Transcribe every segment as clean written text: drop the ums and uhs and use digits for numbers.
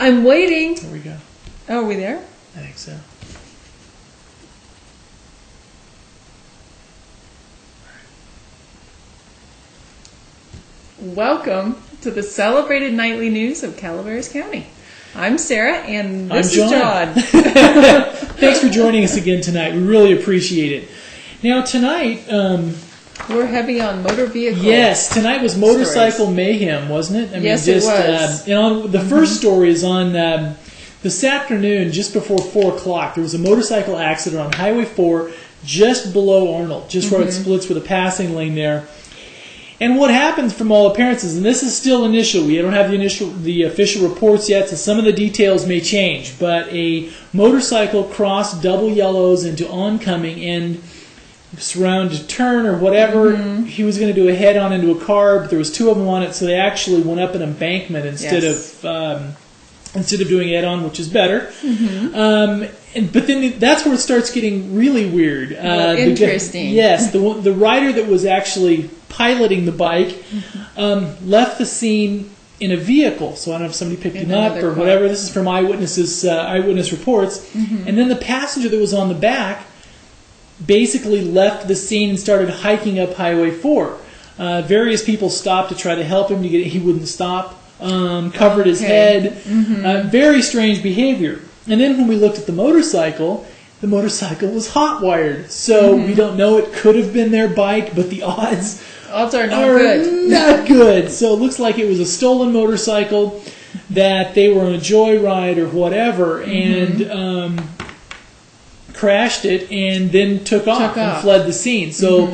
I'm waiting. There we go. Oh, are we there? I think so. Welcome to the celebrated nightly news of Calaveras County. I'm Sarah, and this is John. Thanks for joining us again tonight. We really appreciate it. Now, tonight... we're heavy on motor vehicles. Yes, tonight was Motorcycle Mayhem, wasn't it? Yes, it was. And on, the first story is on this afternoon, just before 4 o'clock. There was a motorcycle accident on Highway 4 just below Arnold, just where it splits with a passing lane there. And what happens from all appearances, and this is still initial, we don't have the official reports yet, so some of the details may change, but a motorcycle crossed double yellows into oncoming and surrounded turn or whatever. He was going to do a head-on into a car, but there was two of them on it, so they actually went up an embankment instead of doing head-on, which is better. But then that's where it starts getting really weird. Interesting. Yes, the rider that was actually piloting the bike left the scene in a vehicle. So I don't know if somebody picked him up or whatever. This is from eyewitness reports. And then the passenger that was on the back basically left the scene and started hiking up Highway 4. Various people stopped to try to help him. He wouldn't stop. Covered his head. Very strange behavior. And then when we looked at the motorcycle was hot-wired. So we don't know. It could have been their bike, but the odds are not good. So it looks like it was a stolen motorcycle that they were on a joyride or whatever and crashed it and then took off and fled the scene. So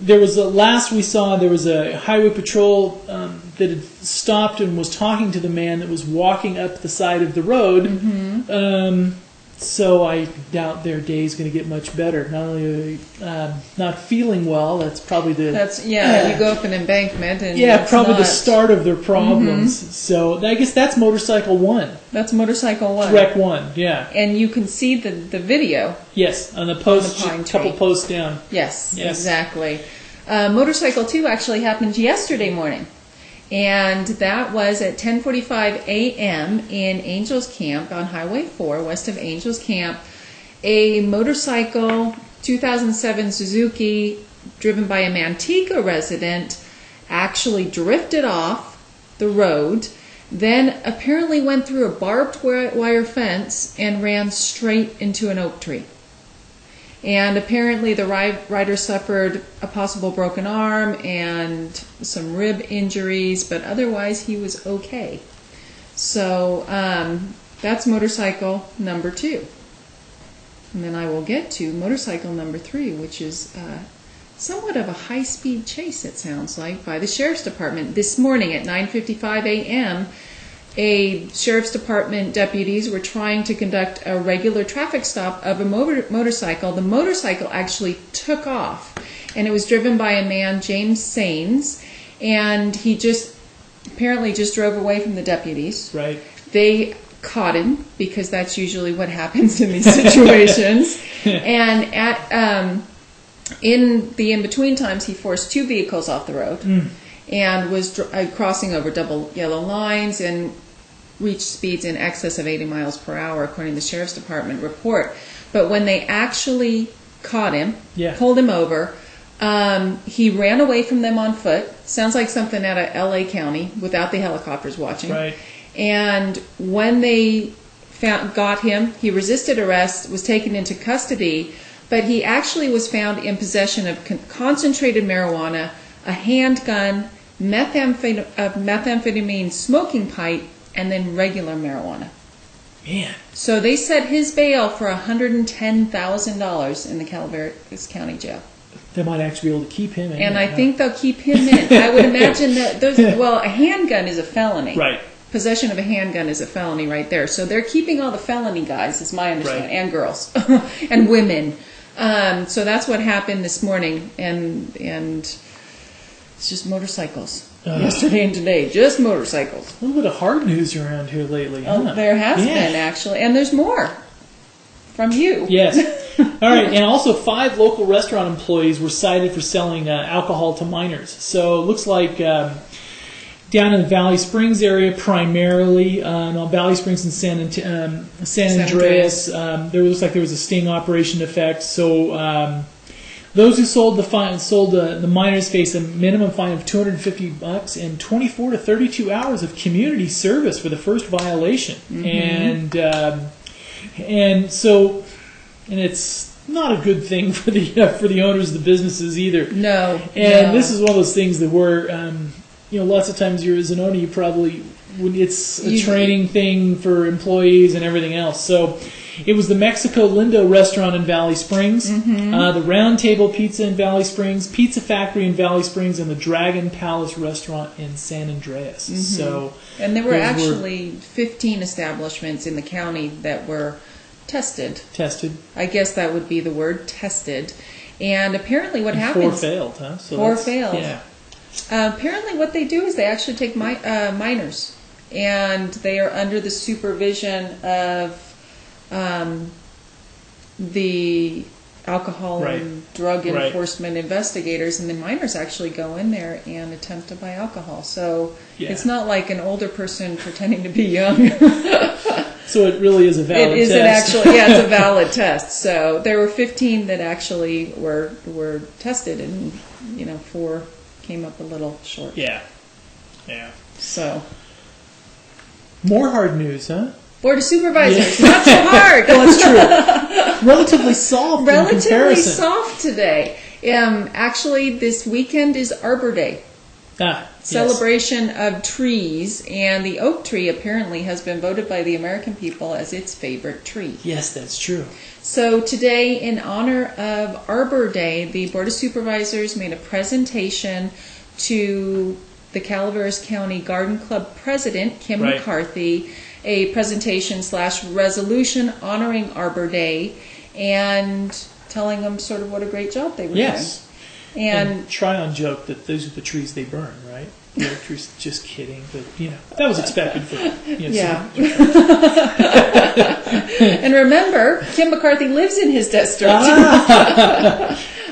there was last we saw there was a highway patrol that had stopped and was talking to the man that was walking up the side of the road. So I doubt their day is going to get much better. Not only are they not feeling well, that's probably you go up an embankment and the start of their problems. So I guess that's Motorcycle 1. That's Motorcycle 1. Wreck 1, yeah. And you can see the video. Yes, on the post, a couple posts down. Yes, exactly. Motorcycle 2 actually happened yesterday morning. And that was at 10:45 a.m. in Angels Camp on Highway 4, west of Angels Camp. A motorcycle, 2007 Suzuki, driven by a Manteca resident, actually drifted off the road, then apparently went through a barbed wire fence and ran straight into an oak tree. And apparently the rider suffered a possible broken arm and some rib injuries, but otherwise he was okay. So that's motorcycle number 2. And then I will get to motorcycle number 3, which is somewhat of a high-speed chase, it sounds like, by the Sheriff's Department. This morning at 9:55 a.m., Sheriff's Department deputies were trying to conduct a regular traffic stop of a motorcycle. The motorcycle actually took off, and it was driven by a man, James Sains, and he apparently just drove away from the deputies. Right. They caught him, because that's usually what happens in these situations. And in the in-between times, he forced 2 vehicles off the road and was crossing over double yellow lines and reached speeds in excess of 80 miles per hour, according to the Sheriff's Department report. But when they actually caught him, pulled him over, he ran away from them on foot. Sounds like something out of L.A. County without the helicopters watching. Right. And when they got him, he resisted arrest, was taken into custody, but he actually was found in possession of concentrated marijuana, a handgun, methamphetamine smoking pipe, and then regular marijuana. Man. So they set his bail for $110,000 in the Calaveras County Jail. They might actually be able to keep him in. And I think they'll keep him in. I would imagine that a handgun is a felony. Right. Possession of a handgun is a felony right there. So they're keeping all the felony guys, is my understanding, and girls and women. So that's what happened this morning, and it's just motorcycles. Yesterday and today, just motorcycles. A little bit of hard news around here lately. Oh, there has been, actually. And there's more from you. Yes. All right. And also 5 local restaurant employees were cited for selling alcohol to minors. So it looks like down in the Valley Springs area primarily. No, Valley Springs and San Andreas. There looks like there was a sting operation effect. So those who sold the miners face a minimum fine of $250 and 24 to 32 hours of community service for the first violation. And so it's not a good thing for the owners of the businesses either. No. And this is one of those things that where lots of times as an owner, you probably it's a training thing for employees and everything else. So it was the Mexico Lindo restaurant in Valley Springs, the Round Table Pizza in Valley Springs, Pizza Factory in Valley Springs, and the Dragon Palace restaurant in San Andreas. So, and there were actually 15 establishments in the county that were tested. I guess that would be the word, tested. And apparently what happens... 4 failed, huh? So 4 failed. Yeah. Apparently what they do is they actually take minors, and they are under the supervision of the alcohol and drug enforcement investigators, and the minors actually go in there and attempt to buy alcohol. So it's not like an older person pretending to be young. So it really is a valid test. It's a valid test. So there were 15 that actually were tested, and 4 came up a little short. Yeah. So more hard news, huh? Board of Supervisors, not so hard. Well, that's true. Relatively soft in comparison. Relatively soft today. Actually, this weekend is Arbor Day. Celebration of trees, and the oak tree apparently has been voted by the American people as its favorite tree. Yes, that's true. So today, in honor of Arbor Day, the Board of Supervisors made a presentation to the Calaveras County Garden Club President, Kim McCarthy, a presentation/resolution honoring Arbor Day and telling them sort of what a great job they were doing. And Tryon joked that those are the trees they burn, right? The oak trees, just kidding, but that was expected for And remember, Kim McCarthy lives in his district.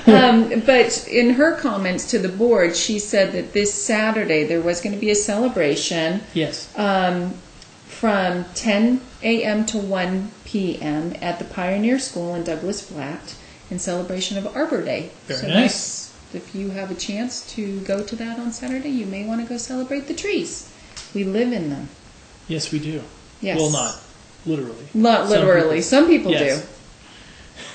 But in her comments to the board, she said that this Saturday there was going to be a celebration. Yes. From 10 a.m. to 1 p.m. at the Pioneer School in Douglas Flat in celebration of Arbor Day. Very nice. If you have a chance to go to that on Saturday, you may want to go celebrate the trees. We live in them. Yes, we do. Yes. Well, not literally. Not literally. Some people do.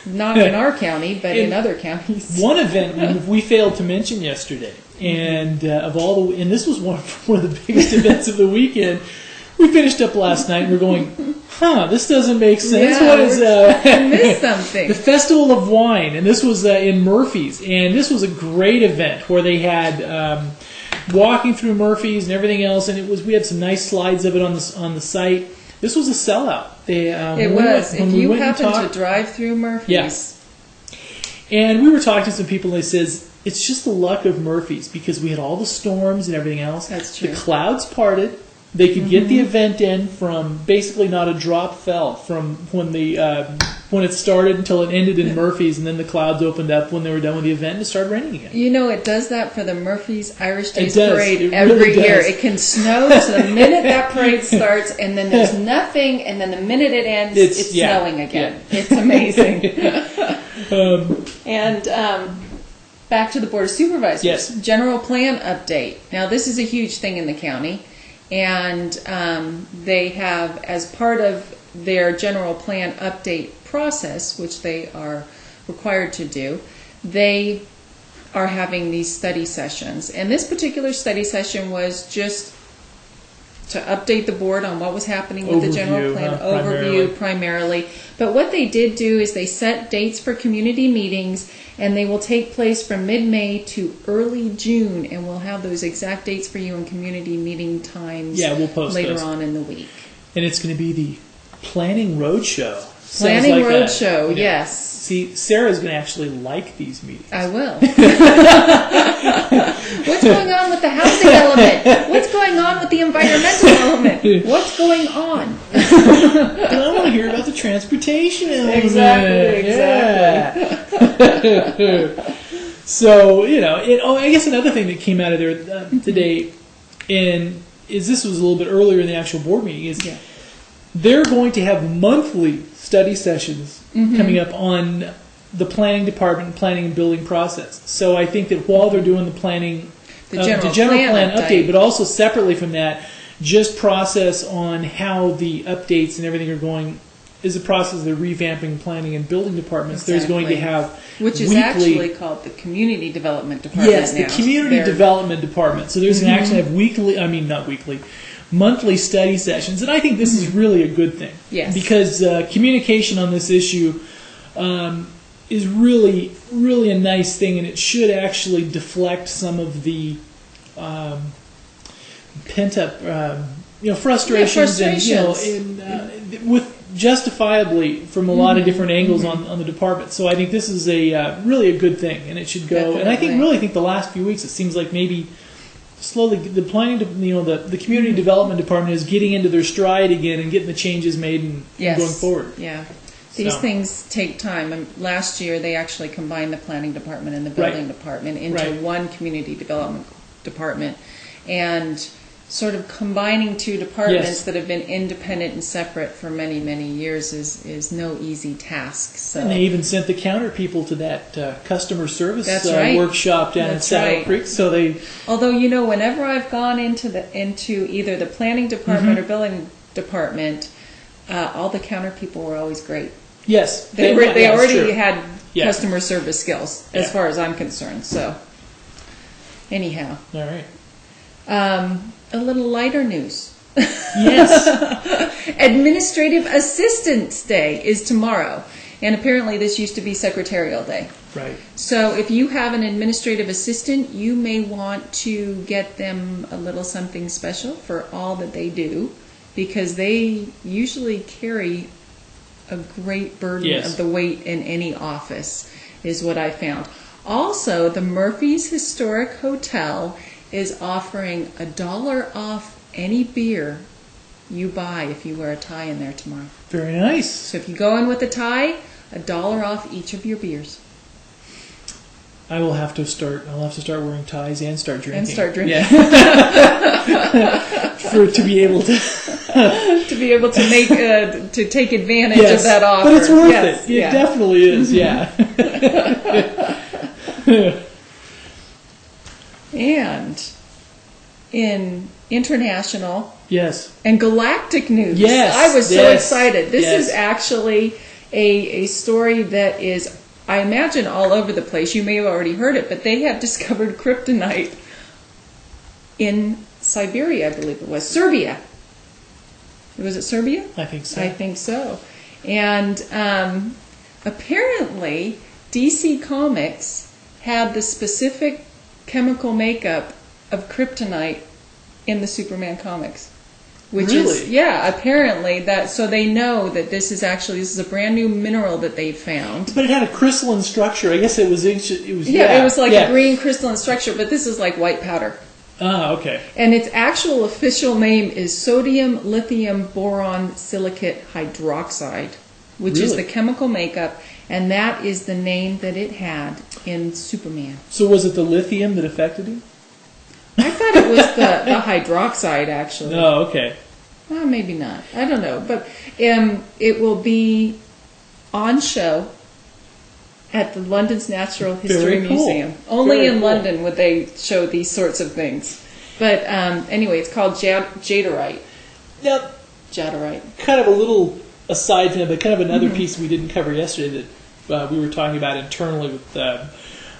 Not in our county, but in other counties. One event we failed to mention yesterday, and and this was one of the biggest events of the weekend. We finished up last night, and we're going, this doesn't make sense. Yeah, what is I missed something. The Festival of Wine, and this was in Murphy's, and this was a great event where they had walking through Murphy's and everything else, and we had some nice slides of it on the site. This was a sellout. It was. If you happen to drive through Murphy's. Yes. And we were talking to some people, and they says, it's just the luck of Murphy's, because we had all the storms and everything else. That's true. The clouds parted. They could get the event in from basically not a drop fell from when it started until it ended in Murphy's, and then the clouds opened up when they were done with the event and it started raining again. It does that for the Murphy's Irish Days Parade every year. It can snow so the minute that parade starts, and then there's nothing, and then the minute it ends, it's snowing again. Yeah. It's amazing. Back to the Board of Supervisors. Yes. General plan update. Now, this is a huge thing in the county. And they have, as part of their general plan update process, which they are required to do, they are having these study sessions. And this particular study session was just to update the board on what was happening with the general plan, primarily. But what they did do is they set dates for community meetings, and they will take place from mid-May to early June, and we'll have those exact dates for you in community meeting times we'll post later on in the week. And it's going to be the Planning Roadshow. Planning Roadshow, yes. See, Sarah's going to actually like these meetings. I will. What's going on with the housing element? What's going on with the environmental element? What's going on? I want to hear about the transportation element. Exactly. So, I guess another thing that came out of there today, and this was a little bit earlier in the actual board meeting, is Yeah. they're going to have monthly study sessions Mm-hmm. coming up on the planning department, planning and building process. So I think that while they're doing the planning, The general plan plan update, update. but also separately from that, just process on how the updates and everything are going is a process of the revamping planning and building departments. There's going to Exactly. have Which is weekly, actually called the Community Development Department yes, now. the community They're- development department. So there's going to actually have not weekly, monthly study sessions, and I think this is really a good thing. Yes. Because communication on this issue is really, really a nice thing, and it should actually deflect some of the pent up, frustrations, and with justifiably from a lot of different angles on the department. So I think this is a really a good thing, and it should go. And I think the last few weeks it seems like maybe slowly the planning, the community development department is getting into their stride again and getting the changes made and Yes. going forward. Yeah. These So. things take time. And last year, they actually combined the planning department and the Right. building department into Right. one community development department. And sort of combining two departments Yes. that have been independent and separate for many, many years is no easy task. So And they even sent the counter people to that customer service That's right. workshop down That's in Saddle right. Creek. So they, although, whenever I've gone into either the planning department or building department, all the counter people were always great. yes, They yeah, it's already true. had Yeah. customer service skills, as Yeah. far as I'm concerned. So, anyhow, All right. a little lighter news. Yes. Administrative Assistance Day is tomorrow, and apparently this used to be Secretarial Day. Right. So if you have an administrative assistant, you may want to get them a little something special for all that they do, because they usually carry a great burden Yes. of the weight in any office, is what I found. Also, the Murphy's Historic Hotel is offering $1 off any beer you buy if you wear a tie in there tomorrow. Very nice. So if you go in with a tie, $1 off each of your beers. I'll have to start wearing ties and start drinking. And start drinking. Yeah. to be able to. To be able to make to take advantage Yes. of that offer. But it's worth Yes, it. It yeah. definitely is. Yeah. And in international Yes. and galactic news, Yes, I was so yes, excited. This yes. is actually a story that is, I imagine, all over the place. You may have already heard it, but they have discovered kryptonite in Siberia, I believe it was. Serbia. Was it Serbia? I think so. I think so. And apparently, DC Comics had the specific chemical makeup of kryptonite in the Superman comics. Which is, Really? yeah, apparently that, so they know that this is a brand new mineral that they found. But it had a crystalline structure. I guess it was. It was. Yeah, it was like yeah. a green crystalline structure, but this is like white powder. Ah, okay. And its actual official name is sodium lithium boron silicate hydroxide, which is Really? the chemical makeup, and that is the name that it had in Superman. So was it the lithium that affected him? I thought it was the hydroxide, actually. Oh, okay. Well, maybe not. I don't know. But it will be on show at the London's Natural History Very cool. Museum. Only Very in cool. London would they show these sorts of things. But anyway, it's called jaderite. Now, Jaderite. kind of a little aside from that, but kind of another piece we didn't cover yesterday that we were talking about internally with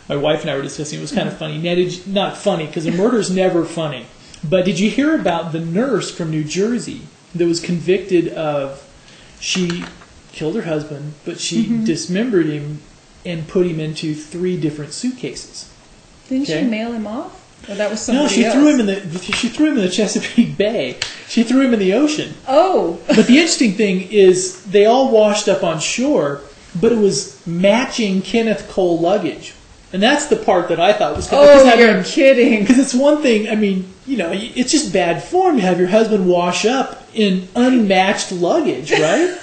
my wife and I were discussing. It was kind of funny. Now, not funny, because a murder's never funny. But did you hear about the nurse from New Jersey that was convicted of, she killed her husband, but she dismembered him and put him into 3 different suitcases? Didn't Okay. she mail him off? Or that was No, somebody she else? threw him in the Chesapeake Bay. She threw him in the ocean. Oh! But the interesting thing is they all washed up on shore, but it was matching Kenneth Cole luggage. And that's the part that I thought was Oh, you're kidding. because it's one thing, I mean, it's just bad form to have your husband wash up in unmatched luggage, right?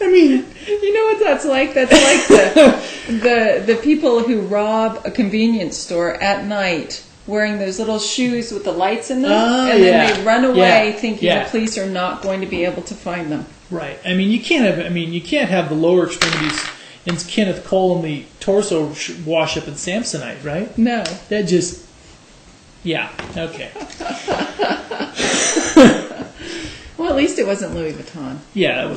I mean, You know what that's like? That's like the people who rob a convenience store at night wearing those little shoes with the lights in them, Oh, and then yeah. they run away Yeah. thinking Yeah. the police are not going to be able to find them. Right. I mean, you can't have the lower extremities and Kenneth Cole and the torso wash up in Samsonite, right? No. That just, yeah, okay. Well, at least it wasn't Louis Vuitton. Yeah,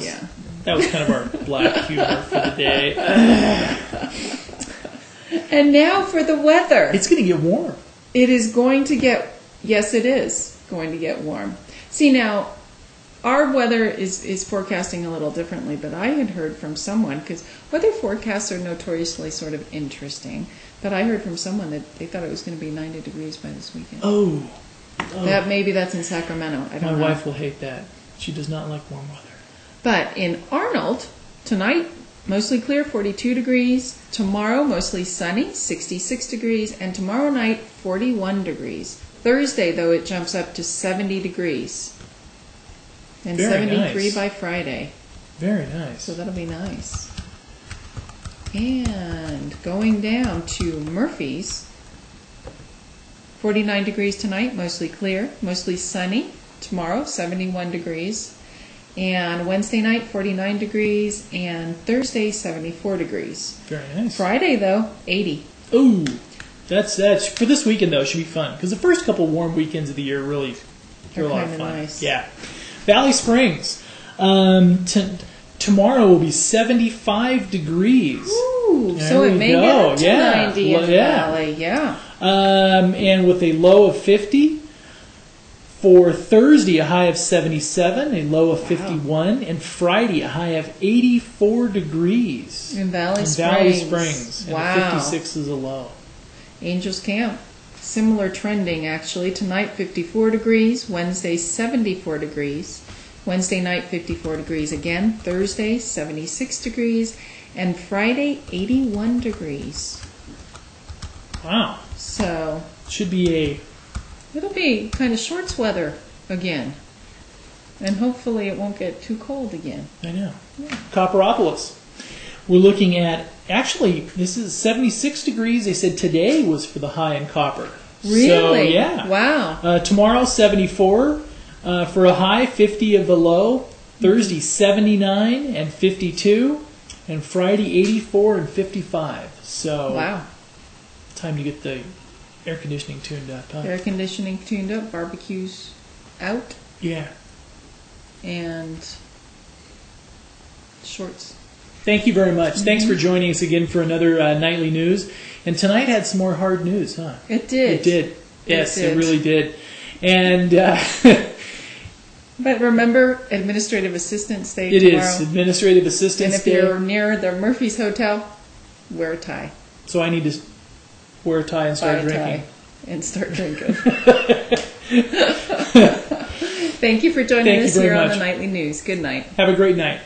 that was kind of our black humor for the day. And now for the weather. It's going to get warm. It is going to get, yes, it is going to get warm. See, now, our weather is forecasting a little differently, but I had heard from someone, because weather forecasts are notoriously sort of interesting, but I heard from someone that they thought it was going to be 90 degrees by this weekend. Oh. Maybe that's in Sacramento. I don't know. My wife will hate that. She does not like warm weather. But in Arnold, tonight, mostly clear, 42 degrees. Tomorrow, mostly sunny, 66 degrees. And tomorrow night, 41 degrees. Thursday, though, it jumps up to 70 degrees. And Very 73 nice. by Friday. Very nice. So that'll be nice. And going down to Murphy's, 49 degrees tonight, mostly clear, mostly sunny. Tomorrow, 71 degrees. And Wednesday night, 49 degrees. And Thursday, 74 degrees. Very nice. Friday, though, 80. Ooh. That's for this weekend, though, it should be fun. Because the first couple warm weekends of the year really are a lot of kinda fun. nice. Yeah. Valley Springs. Tomorrow will be 75 degrees. Ooh, There so it we may go. get up to Yeah. 90 in the Yeah. valley. Yeah. And with a low of 50. For Thursday, a high of 77, a low of 51, and Friday, a high of 84 degrees. In Valley In Springs. Valley Springs. And Wow. a 56 is a low. Angels Camp. Similar trending, actually. Tonight, 54 degrees. Wednesday, 74 degrees. Wednesday night, 54 degrees again. Thursday, 76 degrees. And Friday, 81 degrees. Wow. So Should be it'll be kind of shorts weather again. And hopefully it won't get too cold again. I know. Copperopolis. We're looking at, actually, this is 76 degrees. They said today was for the high in copper. Really? So, yeah. Wow. Tomorrow, 74 for a high, 50 of the low. Thursday, 79 and 52. And Friday, 84 and 55. So, Wow. time to get the air conditioning tuned up, huh? Air conditioning tuned up, barbecues out, Yeah. and shorts. Thank you very much. Thanks for joining us again for another nightly news. And tonight had some more hard news, huh? It did. It did. Yes, It did. it really did. And But remember, administrative assistants day it tomorrow. is Administrative And Assistance if Day. you're near the Murphy's Hotel, wear a tie. So I need to wear a tie and Buy start a drinking. tie and start drinking. Thank you for joining Thank you us very here on much. the Nightly News. Good night. Have a great night.